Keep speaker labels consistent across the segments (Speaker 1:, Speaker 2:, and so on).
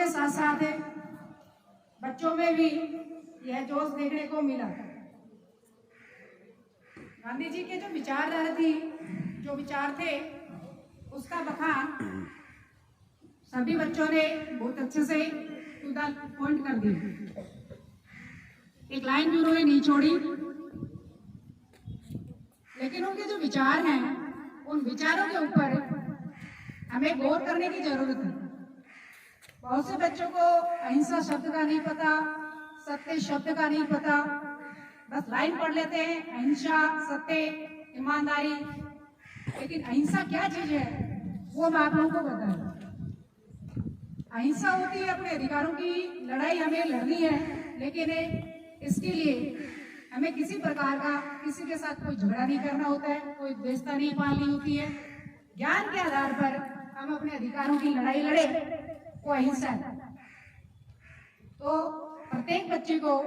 Speaker 1: के साथ साथ बच्चों में भी यह जोश देखने को मिला। गांधी जी के जो विचारधारा थी, जो विचार थे, उसका बखान सभी बच्चों ने बहुत अच्छे से टू द पॉइंट कर दी। एक लाइन भी उन्होंने नहीं छोड़ी, लेकिन उनके जो विचार हैं, उन विचारों के ऊपर हमें गौर करने की जरूरत है। बहुत से बच्चों को अहिंसा शब्द का नहीं पता, सत्य शब्द का नहीं पता, बस लाइन पढ़ लेते हैं, अहिंसा, सत्य, ईमानदारी। लेकिन अहिंसा क्या चीज है वो मैं आप लोगों को बता दूं। अहिंसा होती है अपने अधिकारों की लड़ाई हमें लड़नी है, लेकिन इसके लिए हमें किसी प्रकार का किसी के साथ कोई झगड़ा नहीं करना होता है, कोई द्वेषता नहीं पालनी होती है। ज्ञान के आधार पर हम अपने अधिकारों की लड़ाई लड़े, वो अहिंसा है। तो प्रत्येक बच्चे को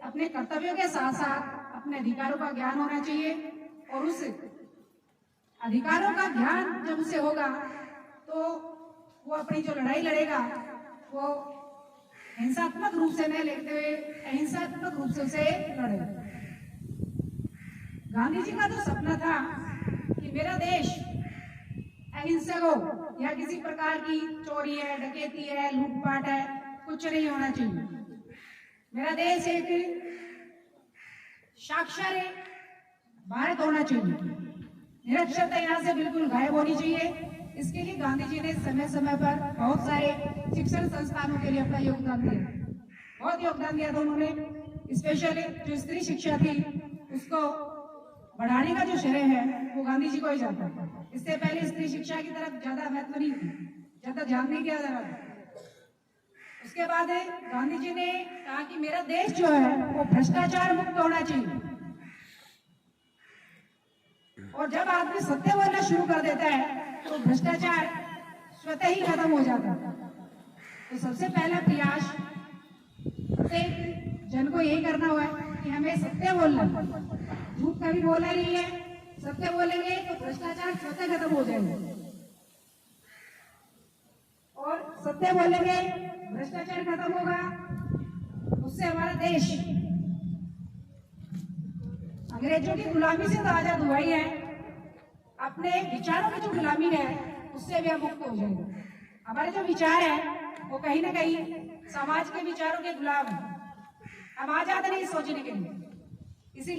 Speaker 1: अपने कर्तव्यों के साथ साथ अपने अधिकारों का ज्ञान होना चाहिए, और उस अधिकारों का ज्ञान जब उसे होगा तो वो अपनी जो लड़ाई लड़ेगा वो हिंसात्मक रूप से न लेते हुए अहिंसात्मक रूप से उसे लड़ेगा। गांधी जी का जो सपना था कि मेरा देश अहिंसक हो, या किसी प्रकार की चोरी है, डकैती है, लूटपाट है, कुछ नहीं होना चाहिए। मेरा देश एक साक्षर भारत होना चाहिए, निरक्षरता यहाँ से बिल्कुल गायब होनी चाहिए। इसके लिए गांधी जी ने समय समय पर बहुत सारे शिक्षण संस्थानों के लिए अपना योगदान दिया, बहुत योगदान दिया था उन्होंने। स्पेशली जो स्त्री शिक्षा थी उसको बढ़ाने का जो श्रेय है वो गांधी जी को ही जाता है। इससे पहले स्त्री शिक्षा की तरफ ज्यादा महत्व नहीं थी, ज्यादा ध्यान नहीं दिया जा रहा था। उसके बाद गांधी जी ने कहा कि मेरा देश जो है वो भ्रष्टाचार मुक्त होना चाहिए, और जब आदमी सत्य बोलना शुरू कर देता है तो भ्रष्टाचार स्वतः ही खत्म हो जाता है। तो सबसे पहला प्रयास प्रत्येक जन को यही करना हुआ है कि हमें सत्य बोलना, झूठ कभी बोला नहीं है। सत्य बोलेंगे तो भ्रष्टाचार स्वतः खत्म हो जाएगा, और सत्य बोलेंगे भ्रष्टाचार खत्म होगा, उससे हमारा देश अंग्रेजों की गुलामी से तो आजाद हुआ ही है, अपने विचारों की जो गुलामी है उससे भी हम मुक्त हो जाएंगे। हमारे जो विचार है वो कहीं ना कहीं समाज के विचारों के गुलाम है। हम आजाद नहीं सोचने के लिए,